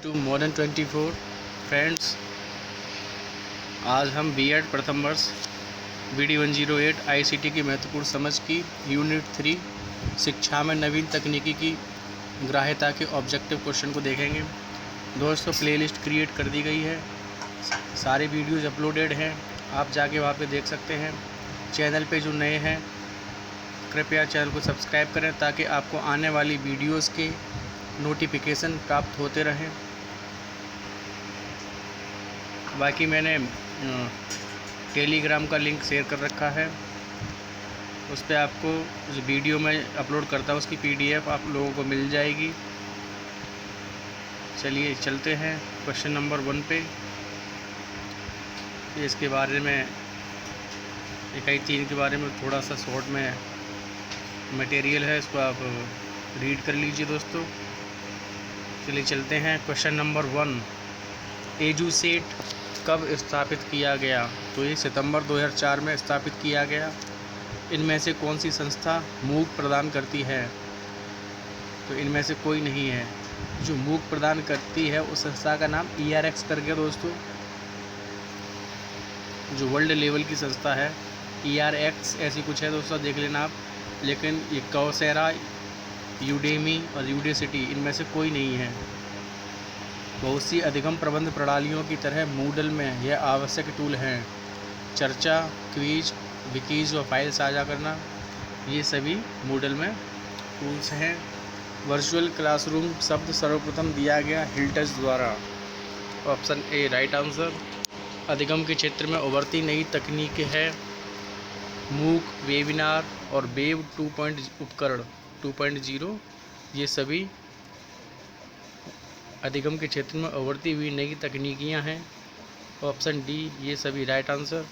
To modern 24 friends. आज हम BEd प्रथम वर्ष BD 108 ICT की महत्वपूर्ण समझ की यूनिट 3 शिक्षा में नवीन तकनीकी की ग्राह्यता के ऑब्जेक्टिव क्वेश्चन को देखेंगे। दोस्तों, प्लेलिस्ट क्रिएट कर दी गई है, सारे वीडियोज अपलोडेड हैं, आप जाके वहाँ पे देख सकते हैं। चैनल पे जो नए हैं कृपया चैनल को सब्सक्राइब करें ताकि आपको आने वाली वीडियोज़ के नोटिफिकेशन प्राप्त होते रहें। बाकी मैंने टेलीग्राम का लिंक शेयर कर रखा है, उस पर आपको उस वीडियो में अपलोड करता हूँ उसकी PDF आप लोगों को मिल जाएगी। चलिए चलते हैं क्वेश्चन नंबर 1 पे। इसके बारे में इकाई 3 के बारे में थोड़ा सा शॉर्ट में मटेरियल है, इसको आप रीड कर लीजिए दोस्तों। चलिए चलते हैं क्वेश्चन नंबर 1। एजुसेट कब स्थापित किया गया? तो ये सितंबर 2004 में स्थापित किया गया। इनमें से कौन सी संस्था मूक प्रदान करती है? तो इनमें से कोई नहीं है। जो मूक प्रदान करती है उस संस्था का नाम ERX करके दोस्तों, जो वर्ल्ड लेवल की संस्था है ERX ऐसी कुछ है दोस्तों, देख लेना आप। लेकिन ये कौसेरा, यूडेमी और यूडेसिटी इनमें से कोई नहीं है। बहुत सी अधिगम प्रबंध प्रणालियों की तरह मूडल में यह आवश्यक टूल हैं। चर्चा, क्विज, विकीज और फाइल साझा करना, ये सभी मूडल में टूल्स हैं। वर्चुअल क्लासरूम शब्द सर्वप्रथम दिया गया हिल्टज द्वारा। Option A right answer. अधिगम के क्षेत्र में उभरती नई तकनीक है मूक, वेबिनार और वेब 2.0 उपकरण 2.0, ये सभी अधिगम के क्षेत्र में उभरती हुई नई तकनीकियां हैं। ऑप्शन डी ये सभी राइट आंसर।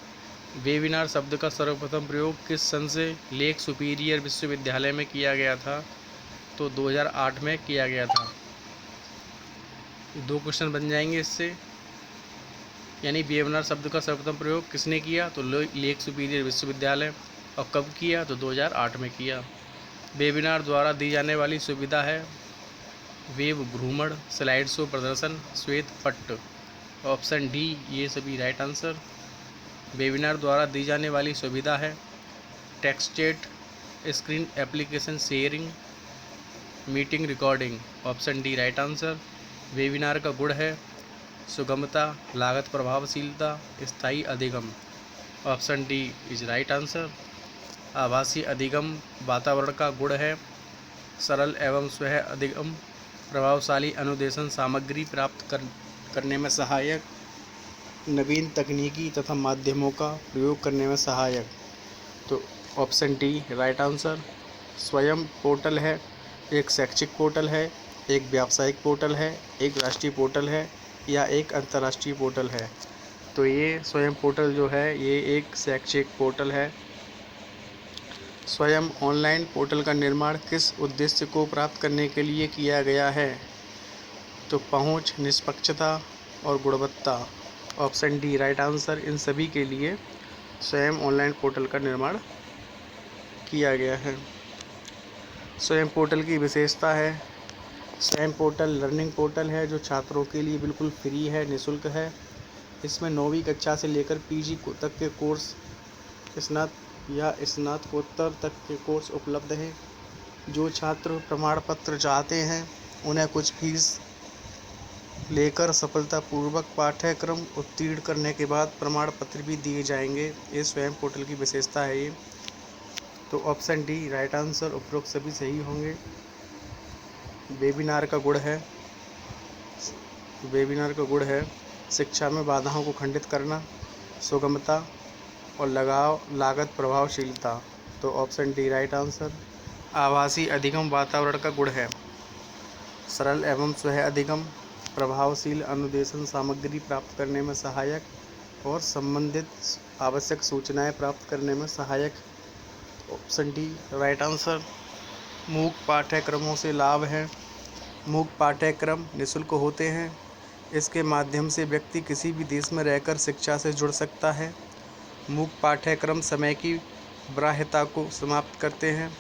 वेबिनार शब्द का सर्वप्रथम प्रयोग किस सन से लेक सुपीरियर विश्वविद्यालय में किया गया था? तो 2008 में किया गया था। 2 क्वेश्चन बन जाएंगे इससे, यानी वेबिनार शब्द का सर्वप्रथम प्रयोग किसने किया? तो लेक सुपीरियर विश्वविद्यालय। और कब किया? तो 2008 में किया। वेबिनार द्वारा दी जाने वाली सुविधा है वेब भ्रमण, स्लाइड शो प्रदर्शन, श्वेत पट्ट। ऑप्शन डी ये सभी राइट आंसर। वेबिनार द्वारा दी जाने वाली सुविधा है text chat, screen application sharing, meeting recording. Option D right answer. Webinar का गुण है सुगमता, लागत प्रभावशीलता, स्थायी अधिगम। Option D is right answer. आभासी अधिगम वातावरण का गुण है सरल एवं स्वयं अधिगम, प्रभावशाली अनुदेशन सामग्री प्राप्त करने में सहायक, नवीन तकनीकी तथा माध्यमों का प्रयोग करने में सहायक। तो ऑप्शन डी राइट आंसर। स्वयं पोर्टल है, एक शैक्षिक पोर्टल है, एक व्यावसायिक पोर्टल है, एक राष्ट्रीय पोर्टल है या एक अंतर्राष्ट्रीय पोर्टल है? तो ये स्वयं पोर्टल जो है ये एक शैक्षिक पोर्टल है। स्वयं ऑनलाइन पोर्टल का निर्माण किस उद्देश्य को प्राप्त करने के लिए किया गया है? तो पहुंच, निष्पक्षता और गुणवत्ता। Option D right answer. इन सभी के लिए स्वयं ऑनलाइन पोर्टल का निर्माण किया गया है। स्वयं पोर्टल की विशेषता है स्वयं पोर्टल लर्निंग पोर्टल है जो छात्रों के लिए बिल्कुल फ्री है, निःशुल्क है। इसमें 9वीं कक्षा से लेकर PG तक के कोर्स, स्नातकोत्तर तक के कोर्स उपलब्ध हैं। जो छात्र प्रमाण पत्र चाहते हैं उन्हें कुछ फीस लेकर सफलतापूर्वक पाठ्यक्रम उत्तीर्ण करने के बाद प्रमाण पत्र भी दिए जाएंगे। ये स्वयं पोर्टल की विशेषता है ये। तो ऑप्शन डी राइट आंसर। उपरोक्त सभी सही होंगे। वेबिनार का गुण है शिक्षा में बाधाओं को खंडित करना, सुगमता और लगाव, लागत प्रभावशीलता। तो ऑप्शन डी राइट आंसर। आभासी अधिगम वातावरण का गुण है सरल एवं स्वयं अधिगम, प्रभावशील अनुदेशन सामग्री प्राप्त करने में सहायक और संबंधित आवश्यक सूचनाएं प्राप्त करने में सहायक। Option D right answer. मूक पाठ्यक्रमों से लाभ है। मूक पाठ्यक्रम निःशुल्क होते हैं। इसके माध्यम से व्यक्ति किसी भी देश में रहकर शिक्षा से जुड़ सकता है। मूक पाठ्यक्रम समय की बाह्यता को समाप्त करते हैं।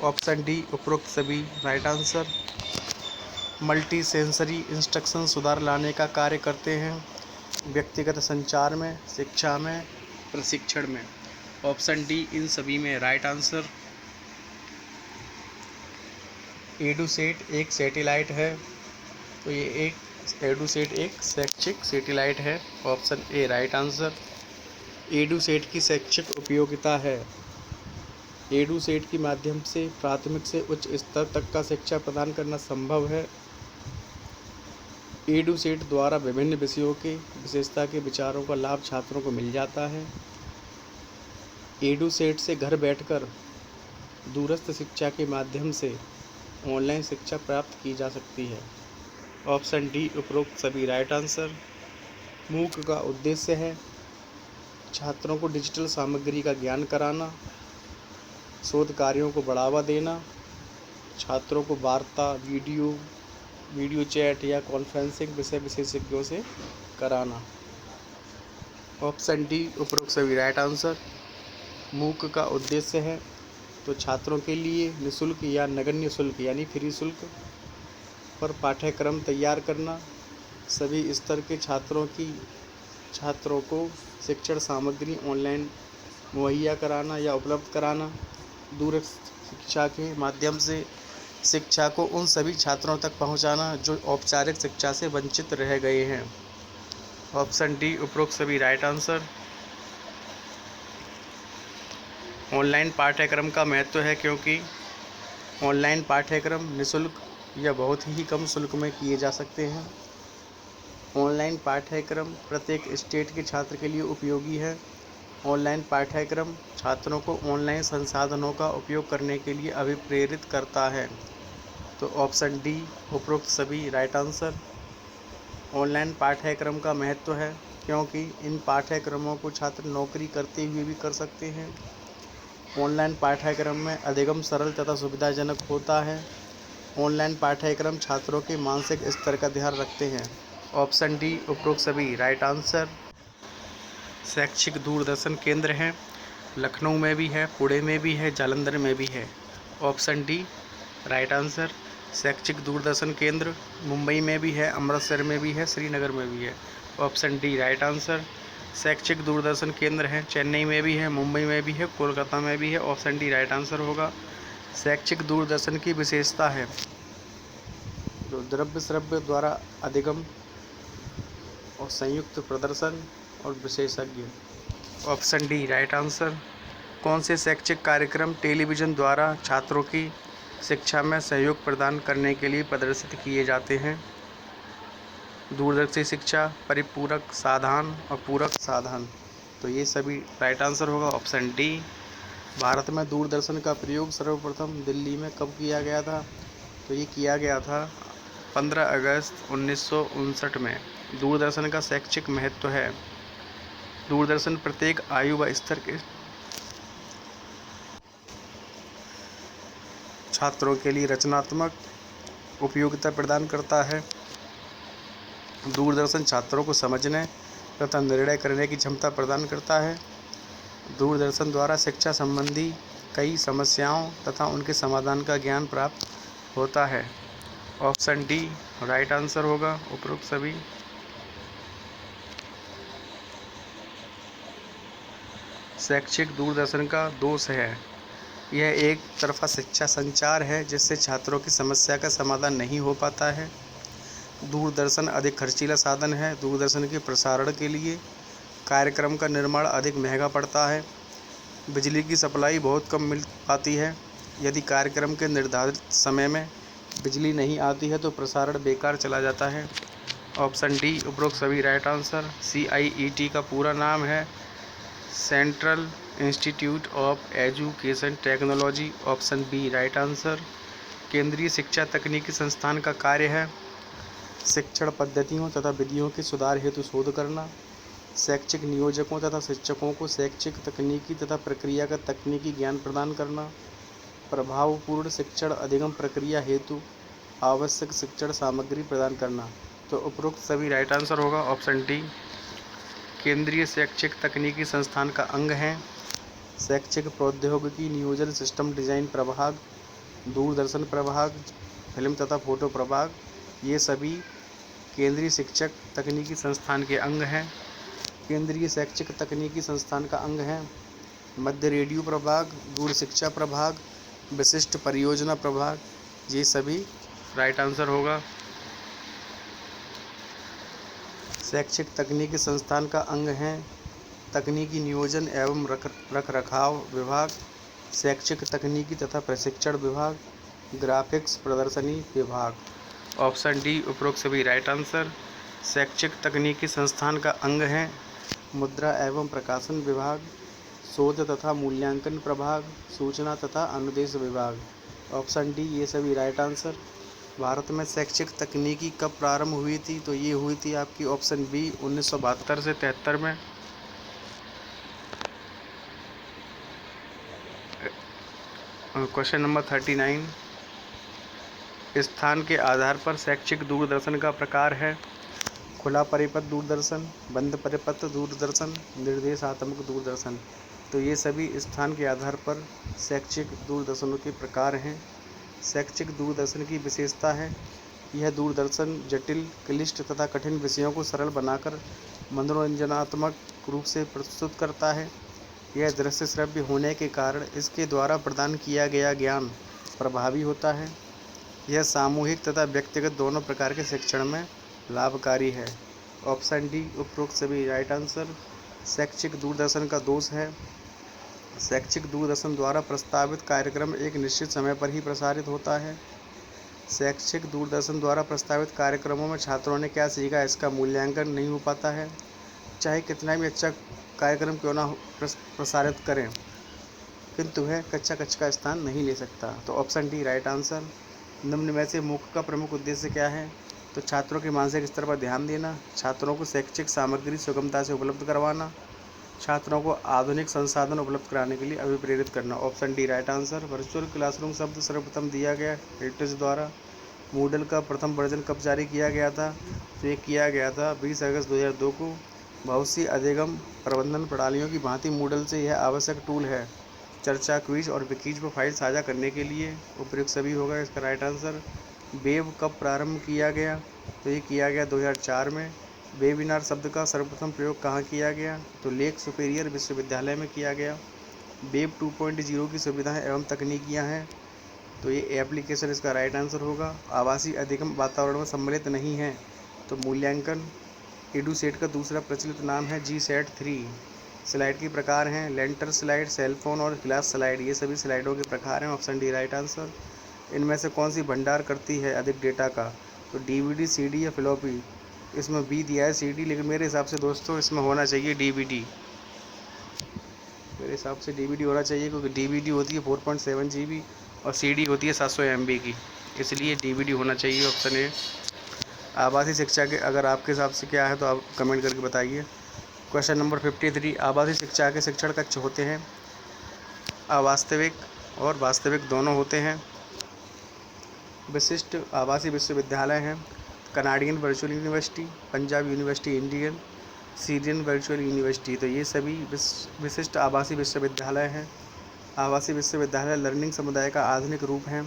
ऑप्शन डी उपरोक्त सभी right answer. Multi sensory instruction सुधार लाने का कार्य करते हैं, व्यक्तिगत संचार में, शिक्षा में, प्रशिक्षण में। ऑप्शन डी इन सभी में राइट आंसर। एडुसेट एक सैटेलाइट है, तो ये एडुसेट एक शैक्षिक सैटेलाइट है। Option A right answer. EDUSAT की शैक्षिक उपयोगिता है। एडुसेट के माध्यम से प्राथमिक से उच्च स्तर तक का शिक्षा प्रदान करना संभव है। एडुसेट द्वारा विभिन्न विषयों के विशेषता के विचारों का लाभ छात्रों को मिल जाता है। एडुसेट से घर बैठकर दूरस्थ शिक्षा के माध्यम से ऑनलाइन शिक्षा प्राप्त की जा सकती है। ऑप्शन डी उपरोक्त सभी राइट आंसर। मूक का उद्देश्य है छात्रों को डिजिटल सामग्री का ज्ञान कराना, शोध कार्यों को बढ़ावा देना, छात्रों को वार्ता, वीडियो चैट या कॉन्फ्रेंसिंग विषय विशेषज्ञों से कराना। ऑप्शन डी उपरोक्त सभी राइट आंसर। मूक का उद्देश्य है तो छात्रों के लिए निःशुल्क या नगण्य शुल्क यानी फ्री शुल्क पर पाठ्यक्रम तैयार करना, सभी स्तर के छात्रों को शिक्षण सामग्री ऑनलाइन मुहैया कराना या उपलब्ध कराना, दूरस्थ शिक्षा के माध्यम से शिक्षा को उन सभी छात्रों तक पहुंचाना जो औपचारिक शिक्षा से वंचित रह गए हैं। ऑप्शन डी उपरोक्त सभी राइट आंसर। ऑनलाइन पाठ्यक्रम का महत्व है क्योंकि ऑनलाइन पाठ्यक्रम निःशुल्क या बहुत ही कम शुल्क में किए जा सकते हैं। ऑनलाइन पाठ्यक्रम प्रत्येक स्टेट के छात्र के लिए उपयोगी है। ऑनलाइन पाठ्यक्रम छात्रों को ऑनलाइन संसाधनों का उपयोग करने के लिए अभिप्रेरित करता है। तो ऑप्शन डी उपरोक्त सभी राइट आंसर। ऑनलाइन पाठ्यक्रम का महत्व है क्योंकि इन पाठ्यक्रमों को छात्र नौकरी करते हुए भी कर सकते हैं। ऑनलाइन पाठ्यक्रम में अधिगम सरल तथा सुविधाजनक होता है। ऑनलाइन पाठ्यक्रम छात्रों के मानसिक स्तर का ध्यान रखते हैं। ऑप्शन डी उपरोक्त सभी राइट आंसर। शैक्षिक दूरदर्शन केंद्र हैं, लखनऊ में भी है, पुणे में भी है, जालंधर में भी है। Option D right answer. शैक्षिक दूरदर्शन केंद्र मुंबई में भी है, अमृतसर में भी है, श्रीनगर में भी है। Option D right answer. शैक्षिक दूरदर्शन केंद्र हैं, चेन्नई में भी है, मुंबई में भी है, कोलकाता में भी है। ऑप्शन डी राइट आंसर होगा। शैक्षिक दूरदर्शन की विशेषता है जो द्रव्य श्रव्य द्वारा अधिगम और संयुक्त प्रदर्शन और विशेषज्ञ। Option D right answer. कौन से शैक्षिक कार्यक्रम टेलीविज़न द्वारा छात्रों की शिक्षा में सहयोग प्रदान करने के लिए प्रदर्शित किए जाते हैं? दूरदर्शी शिक्षा, परिपूरक साधन और पूरक साधन। तो ये सभी राइट आंसर होगा। Option D. भारत में दूरदर्शन का प्रयोग सर्वप्रथम दिल्ली में कब किया गया था? तो ये किया गया था 15 अगस्त 1959 में। दूरदर्शन का शैक्षिक महत्व है। दूरदर्शन प्रत्येक आयु व स्तर के छात्रों के लिए रचनात्मक उपयोगिता प्रदान करता है। दूरदर्शन छात्रों को समझने तथा निर्णय करने की क्षमता प्रदान करता है। दूरदर्शन द्वारा शिक्षा संबंधी कई समस्याओं तथा उनके समाधान का ज्ञान प्राप्त होता है। ऑप्शन डी राइट आंसर होगा उपरोक्त सभी। शैक्षिक दूरदर्शन का दोष है यह एक तरफा शिक्षा संचार है जिससे छात्रों की समस्या का समाधान नहीं हो पाता है। दूरदर्शन अधिक खर्चीला साधन है। दूरदर्शन के प्रसारण के लिए कार्यक्रम का निर्माण अधिक महंगा पड़ता है। बिजली की सप्लाई बहुत कम मिल पाती है। यदि कार्यक्रम के निर्धारित समय में बिजली नहीं आती है तो प्रसारण बेकार चला जाता है। ऑप्शन डी उपरोक्त सभी राइट आंसर। CIET का पूरा नाम है Central Institute of Education Technology. Option B right answer. केंद्रीय शिक्षा तकनीकी संस्थान का कार्य है शिक्षण पद्धतियों तथा विधियों के सुधार हेतु शोध करना, शैक्षिक नियोजकों तथा शिक्षकों को शैक्षिक तकनीकी तथा प्रक्रिया का तकनीकी ज्ञान प्रदान करना, प्रभावपूर्ण शिक्षण अधिगम प्रक्रिया हेतु आवश्यक शिक्षण सामग्री प्रदान करना। तो उपरोक्त सभी राइट आंसर होगा। Option D. केंद्रीय शैक्षिक तकनीकी संस्थान का अंग है शैक्षिक प्रौद्योगिकी नियोजन सिस्टम डिजाइन प्रभाग, दूरदर्शन प्रभाग, फिल्म तथा फोटो प्रभाग, ये सभी केंद्रीय शिक्षक तकनीकी संस्थान के अंग हैं। केंद्रीय शैक्षिक तकनीकी संस्थान का अंग है मध्य रेडियो प्रभाग, दूर शिक्षा प्रभाग, विशिष्ट परियोजना प्रभाग। ये सभी राइट आंसर होगा। शैक्षिक तकनीकी संस्थान का अंग है तकनीकी नियोजन एवं रख रखाव विभाग, शैक्षिक तकनीकी तथा प्रशिक्षण विभाग, ग्राफिक्स प्रदर्शनी विभाग। ऑप्शन डी उपरोक्त सभी राइट आंसर। शैक्षिक तकनीकी संस्थान का अंग है मुद्रा एवं प्रकाशन विभाग, शोध तथा मूल्यांकन प्रभाग, सूचना तथा अनुदेश विभाग। ऑप्शन डी ये सभी राइट आंसर। भारत में शैक्षिक तकनीकी कब प्रारंभ हुई थी? तो ये हुई थी आपकी ऑप्शन बी 1972 से 73 में। क्वेश्चन नंबर 39, स्थान के आधार पर शैक्षिक दूरदर्शन का प्रकार है खुला परिपथ दूरदर्शन, बंद परिपथ दूरदर्शन, निर्देशात्मक दूरदर्शन। तो ये सभी स्थान के आधार पर शैक्षिक दूरदर्शनों के प्रकार हैं। शैक्षिक दूरदर्शन की विशेषता है यह दूरदर्शन जटिल, क्लिष्ट तथा कठिन विषयों को सरल बनाकर मनोरंजनात्मक रूप से प्रस्तुत करता है। यह दृश्य श्रव्य होने के कारण इसके द्वारा प्रदान किया गया ज्ञान प्रभावी होता है। यह सामूहिक तथा व्यक्तिगत दोनों प्रकार के शिक्षण में लाभकारी है। ऑप्शन डी उपरोक्त सभी राइट आंसर। शैक्षिक दूरदर्शन का दोष है शैक्षिक दूरदर्शन द्वारा प्रस्तावित कार्यक्रम एक निश्चित समय पर ही प्रसारित होता है। शैक्षिक दूरदर्शन द्वारा प्रस्तावित कार्यक्रमों में छात्रों ने क्या सीखा इसका मूल्यांकन नहीं हो पाता है। चाहे कितना भी अच्छा कार्यक्रम क्यों ना प्रसारित करें, किंतु वह कच्चा का स्थान नहीं ले सकता। तो ऑप्शन डी राइट आंसर। निम्न में से मूक का प्रमुख उद्देश्य क्या है? तो छात्रों के मानसिक स्तर पर ध्यान देना, छात्रों को शैक्षिक सामग्री सुगमता से उपलब्ध करवाना, छात्रों को आधुनिक संसाधन उपलब्ध कराने के लिए अभिप्रेरित करना। Option D right answer. Virtual classroom शब्द सर्वप्रथम दिया गया हेरिटेज द्वारा। मूडल का प्रथम वर्जन कब जारी किया गया था? तो ये किया गया था 20 अगस्त 2002 को। बहुत सी अधिगम प्रबंधन प्रणालियों की भांति मूडल से यह आवश्यक टूल है चर्चा, क्विज और विकीज पर फाइल साझा करने के लिए। उपयुक्त सभी होगा इसका राइट आंसर। वेब कब प्रारंभ किया गया? तो ये किया गया 2004 में। वेबिनार शब्द का सर्वप्रथम प्रयोग कहाँ किया गया? तो लेक सुपीरियर विश्वविद्यालय में किया गया। वेब 2.0 की सुविधाएं एवं तकनीकियां हैं, तो ये एप्लीकेशन इसका राइट आंसर होगा। आवासीय अधिगम वातावरण में सम्मिलित नहीं है, तो मूल्यांकन एडुसेट का दूसरा प्रचलित नाम है GSET 3। स्लाइड के प्रकार हैं लेंटर स्लाइड, सेलफोन और ग्लास स्लाइड। ये सभी स्लाइडों के प्रकार हैं। Option D right answer. इनमें से कौन सी भंडार करती है अधिक डेटा का? तो DVD, CD या फ्लॉपी। इसमें बी दिया है CD, लेकिन मेरे हिसाब से दोस्तों इसमें होना चाहिए DVD। मेरे हिसाब से DVD होना चाहिए, क्योंकि DVD होती है 4.7 GB और CD होती है 700 MB की, इसलिए DVD होना चाहिए। Option A. आवासीय शिक्षा के अगर आपके हिसाब से क्या है तो आप कमेंट करके बताइए। क्वेश्चन नंबर 53, आवासीय शिक्षा के शिक्षण कक्ष होते हैं अवास्तविक और वास्तविक दोनों होते हैं। विशिष्ट आवासीय विश्वविद्यालय हैं Canadian virtual university, Punjab university Indian, Syrian virtual university. तो ये सभी विशिष्ट आवासीय विश्वविद्यालय हैं। आवासीय विश्वविद्यालय लर्निंग समुदाय का आधुनिक रूप है,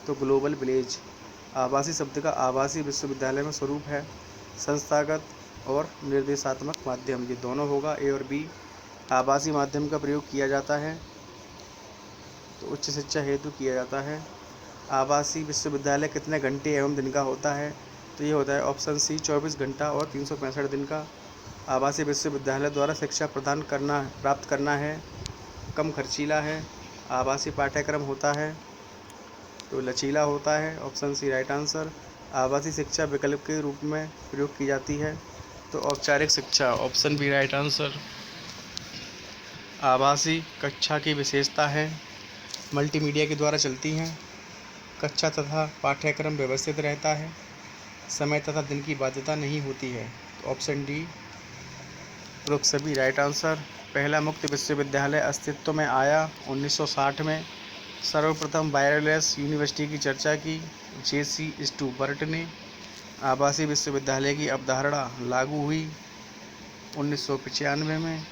तो ग्लोबल विलेज। आवासीय शब्द का आवासीय विश्वविद्यालय में स्वरूप है संस्थागत और निर्देशात्मक माध्यम, ये दोनों होगा ए और बी। आवासीय माध्यम का प्रयोग किया जाता है तो उच्च शिक्षा हेतु किया जाता है। आवासीय विश्वविद्यालय कितने घंटे एवं दिन का होता है? तो ये होता है ऑप्शन सी 24 घंटा और 365 दिन का। आवासीय विश्वविद्यालय द्वारा शिक्षा प्राप्त करना है कम खर्चीला है। आवासीय पाठ्यक्रम होता है तो लचीला होता है। Option C right answer. आवासीय शिक्षा विकल्प के रूप में प्रयोग की जाती है, तो औपचारिक शिक्षा। Option B right answer. आवासीय कक्षा की विशेषता है मल्टीमीडिया के द्वारा चलती हैं, कक्षा तथा पाठ्यक्रम व्यवस्थित रहता है, समय तथा दिन की बाध्यता नहीं होती है। तो ऑप्शन डी उपरोक्त सभी राइट आंसर। पहला मुक्त विश्वविद्यालय अस्तित्व में आया 1960 में। सर्वप्रथम वायरलेस यूनिवर्सिटी की चर्चा की JC स्टूबर्ट ने। आवासीय विश्वविद्यालय की अवधारणा लागू हुई 1995 में।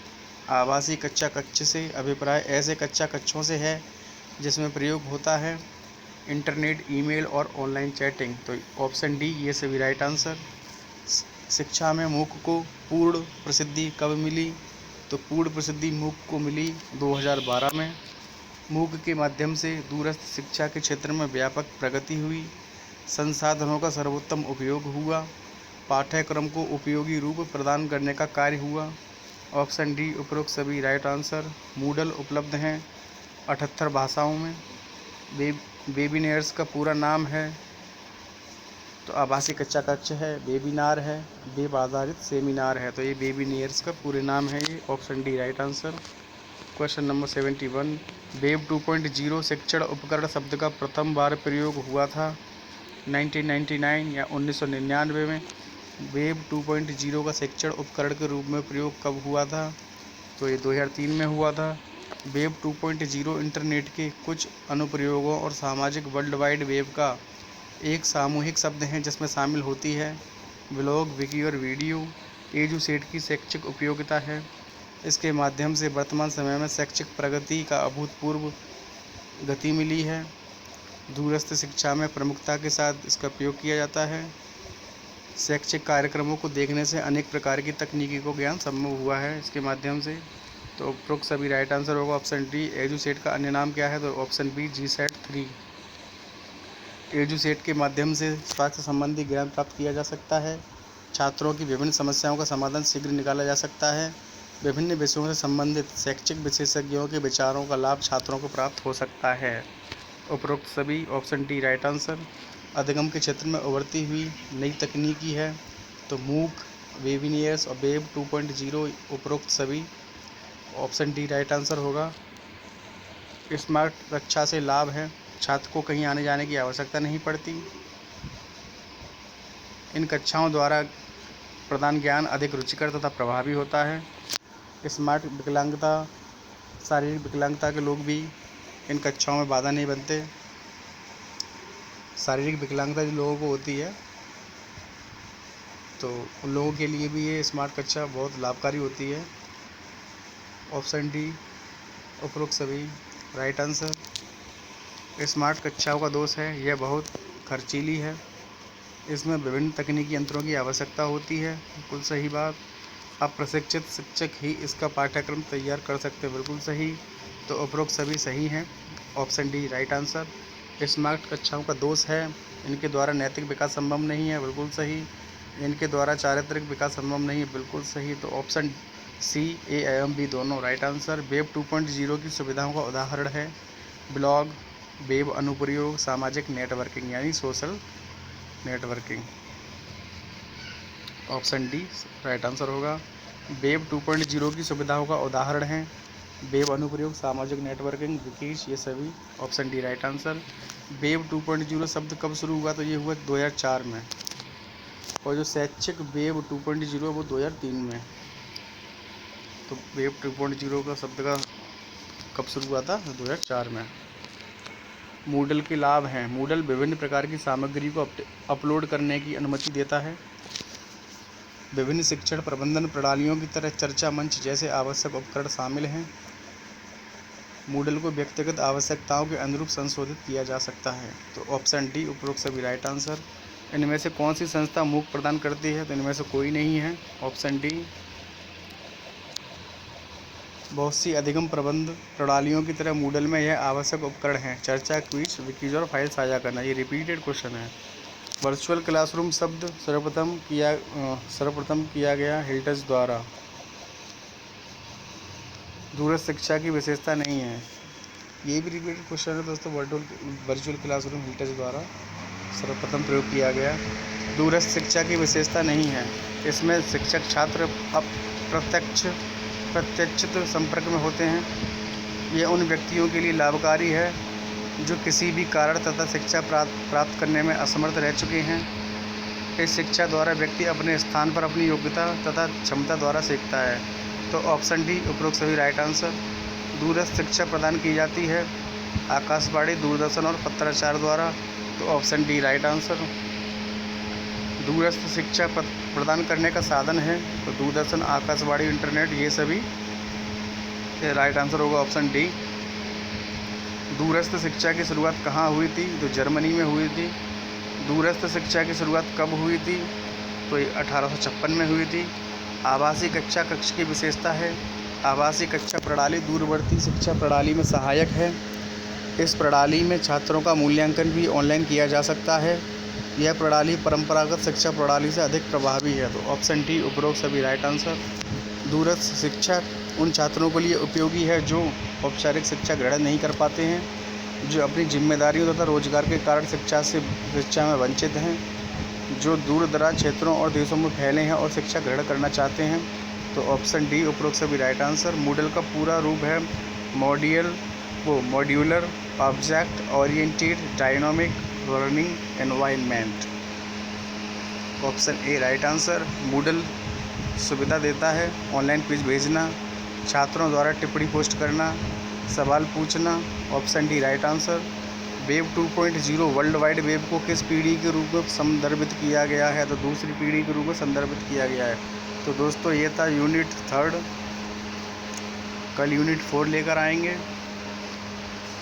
आवासीय कक्षा कक्ष से अभिप्राय ऐसे कक्षा कक्षों से है जिसमें प्रयोग होता है इंटरनेट, ईमेल और ऑनलाइन चैटिंग, तो ऑप्शन डी ये सभी राइट आंसर। शिक्षा में मूक को पूर्ण प्रसिद्धि कब मिली? तो पूर्ण प्रसिद्धि मूक को मिली 2012 में। मूक के माध्यम से दूरस्थ शिक्षा के क्षेत्र में व्यापक प्रगति हुई, संसाधनों का सर्वोत्तम उपयोग हुआ, पाठ्यक्रम को उपयोगी रूप प्रदान करने का कार्य हुआ। ऑप्शन डी उपरोक्त सभी राइट आंसर। मूडल उपलब्ध हैं 78 भाषाओं में। वेबिनार्स का पूरा नाम है, तो आभासी कक्षा कक्ष है, वेबिनार है, वेब आधारित सेमिनार है, तो ये वेबिनार्स का पूरे नाम है। ये option D right answer. Question number 71, web 2.0 शिक्षण उपकरण शब्द का प्रथम बार प्रयोग हुआ था 1999 या 1999 में। वेब 2.0 का शिक्षण उपकरण के रूप में प्रयोग कब हुआ था? तो ये 2003 में हुआ था। वेब 2.0 इंटरनेट के कुछ अनुप्रयोगों और सामाजिक वर्ल्ड वाइड वेब का एक सामूहिक शब्द है जिसमें शामिल होती है ब्लॉग, विकी और वीडियो। एजुसेट की शैक्षिक उपयोगिता है, इसके माध्यम से वर्तमान समय में शैक्षिक प्रगति का अभूतपूर्व गति मिली है। दूरस्थ शिक्षा में प्रमुखता के साथ इसका उपयोग किया जाता है। शैक्षिक कार्यक्रमों को देखने से अनेक प्रकार की तकनीकी को ज्ञान संभव हुआ है इसके माध्यम से, तो उपरोक्त सभी राइट आंसर होगा। Option D. एजुसेट का अन्य नाम क्या है? तो ऑप्शन बी जीसैट 3। एजुसेट के माध्यम से स्वास्थ्य संबंधी ज्ञान प्राप्त किया जा सकता है, छात्रों की विभिन्न समस्याओं का समाधान शीघ्र निकाला जा सकता है, विभिन्न विषयों से संबंधित शैक्षिक विशेषज्ञों के विचारों का लाभ छात्रों को प्राप्त हो सकता है। उपरोक्त सभी ऑप्शन डी राइट आंसर। अधिगम के क्षेत्र में उभरती हुई नई तकनीकी है, तो मूक, वेबिनार्स और वेब 2.0 उपरोक्त सभी ऑप्शन डी राइट आंसर होगा। स्मार्ट कक्षा से लाभ है, छात्र को कहीं आने जाने की आवश्यकता नहीं पड़ती। इन कक्षाओं द्वारा प्रदान ज्ञान अधिक रुचिकर तथा प्रभावी होता है। स्मार्ट विकलांगता, शारीरिक विकलांगता के लोग भी इन कक्षाओं में बाधा नहीं बनते। शारीरिक विकलांगता जो लोगों को होती है तो उन लोगों के लिए भी ये स्मार्ट कक्षा बहुत लाभकारी होती है। ऑप्शन डी उपरोक्त सभी राइट आंसर। स्मार्ट कक्षाओं का दोष है यह बहुत खर्चीली है, इसमें विभिन्न तकनीकी यंत्रों की आवश्यकता होती है। बिल्कुल सही बात। अब प्रशिक्षित शिक्षक ही इसका पाठ्यक्रम तैयार कर सकते हैं, बिल्कुल सही। तो उपरोक्त सभी सही हैं। Option D right answer. Smart कक्षाओं का दोष है इनके द्वारा नैतिक विकास संभव नहीं है, बिल्कुल सही। इनके द्वारा चारित्रिक विकास संभव नहीं है, बिल्कुल सही। तो ऑप्शन सी, ए एवं बी दोनों राइट आंसर। वेब 2.0 की सुविधाओं का उदाहरण है ब्लॉग, वेब अनुप्रयोग, सामाजिक नेटवर्किंग यानी social networking. Option D right answer होगा। वेब 2.0 की सुविधाओं का उदाहरण है वेब अनुप्रयोग, सामाजिक नेटवर्किंग, विकीज, ये सभी option D right answer. Web 2.0 शब्द कब शुरू हुआ? तो ये हुआ 2004 में, और जो शैक्षिक वेब 2.0 वो 2003 में। तो वेब 2.0 का शब्द का कब शुरू हुआ था? 2004 में। मूडल के लाभ हैं। मूडल विभिन्न प्रकार की सामग्री को अपलोड करने की अनुमति देता है। विभिन्न शिक्षण प्रबंधन प्रणालियों की तरह चर्चा मंच जैसे आवश्यक उपकरण शामिल हैं। मूडल को व्यक्तिगत आवश्यकताओं के अनुरूप संशोधित किया जा सकता है। तो ऑप्शन डी उपरोक्त सभी राइट आंसर। इनमें से कौन सी संस्था मूक प्रदान करती है? तो इनमें से कोई नहीं है, ऑप्शन डी। बहुत सी अधिगम प्रबंध प्रणालियों की तरह मूडल में यह आवश्यक उपकरण हैं चर्चा, क्विज, विकीज और फाइल साझा करना। ये रिपीटेड क्वेश्चन है। वर्चुअल क्लासरूम शब्द सर्वप्रथम किया गया हिल्टज द्वारा। दूरस्थ शिक्षा की विशेषता नहीं है, ये भी रिपीटेड क्वेश्चन है दोस्तों। वर्चुअल क्लासरूम हिल्टज द्वारा सर्वप्रथम प्रयोग किया गया। दूरस्थ शिक्षा की विशेषता नहीं है, इसमें शिक्षक छात्र प्रत्यक्ष संपर्क में होते हैं। ये उन व्यक्तियों के लिए लाभकारी है जो किसी भी कारण तथा शिक्षा प्राप्त करने में असमर्थ रह चुके हैं। इस शिक्षा द्वारा व्यक्ति अपने स्थान पर अपनी योग्यता तथा क्षमता द्वारा सीखता है। तो ऑप्शन डी उपरोक्त सभी राइट आंसर। दूरस्थ शिक्षा प्रदान की जाती है आकाशवाणी, दूरदर्शन और पत्राचार द्वारा। तो ऑप्शन डी राइट आंसर। दूरस्थ शिक्षा प्रदान करने का साधन है तो दूरदर्शन, आकाशवाणी, इंटरनेट, ये सभी राइट आंसर होगा ऑप्शन डी। दूरस्थ शिक्षा की शुरुआत कहाँ हुई थी? तो जर्मनी में हुई थी। दूरस्थ शिक्षा की शुरुआत कब हुई थी? तो 1856 में हुई थी। आवासीय कक्षा कक्ष की विशेषता है। आवासीय कक्षा प्रणाली दूरवर्ती शिक्षा प्रणाली में सहायक है। इस प्रणाली में छात्रों का मूल्यांकन भी ऑनलाइन किया जा सकता है। यह प्रणाली परंपरागत शिक्षा प्रणाली से अधिक प्रभावी है। तो ऑप्शन डी उपरोक्त सभी राइट आंसर। दूरस्थ शिक्षा उन छात्रों के लिए उपयोगी है जो औपचारिक शिक्षा ग्रहण नहीं कर पाते हैं, जो अपनी जिम्मेदारियों तथा रोजगार के कारण शिक्षा में वंचित हैं, जो दूर दराज क्षेत्रों और देशों में फैले हैं और शिक्षा ग्रहण करना चाहते हैं। तो ऑप्शन डी उपरोक्त सभी राइट आंसर। मूडल का पूरा रूप है modular object oriented dynamic learning environment. Option A right answer. Moodle सुविधा देता है ऑनलाइन क्विज भेजना, छात्रों द्वारा टिप्पणी पोस्ट करना, सवाल पूछना। Option D right answer. Web 2.0 world wide web को किस पीढ़ी के रूप में संदर्भित किया गया है? तो दूसरी पीढ़ी के रूप में संदर्भित किया गया है। तो दोस्तों ये था यूनिट 3। कल यूनिट 4 लेकर आएंगे।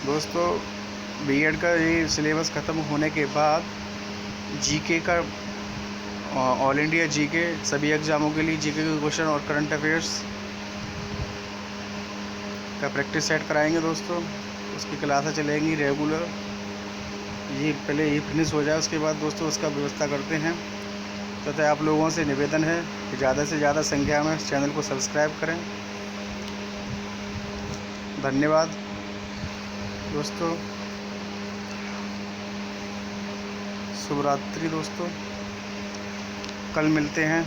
दोस्तों बीएड का ये सिलेबस ख़त्म होने के बाद जीके का ऑल इंडिया जीके सभी एग्ज़ामों के लिए जीके के क्वेश्चन और करंट अफेयर्स का प्रैक्टिस सेट कराएंगे दोस्तों। उसकी क्लासें चलेंगी रेगुलर। ये पहले ये फिनिश हो जाए, उसके बाद दोस्तों उसका व्यवस्था करते हैं। तथा आप लोगों से निवेदन है कि ज़्यादा से ज़्यादा संख्या में इस चैनल को सब्सक्राइब करें। धन्यवाद दोस्तों। शुभ रात्रि दोस्तों। कल मिलते हैं।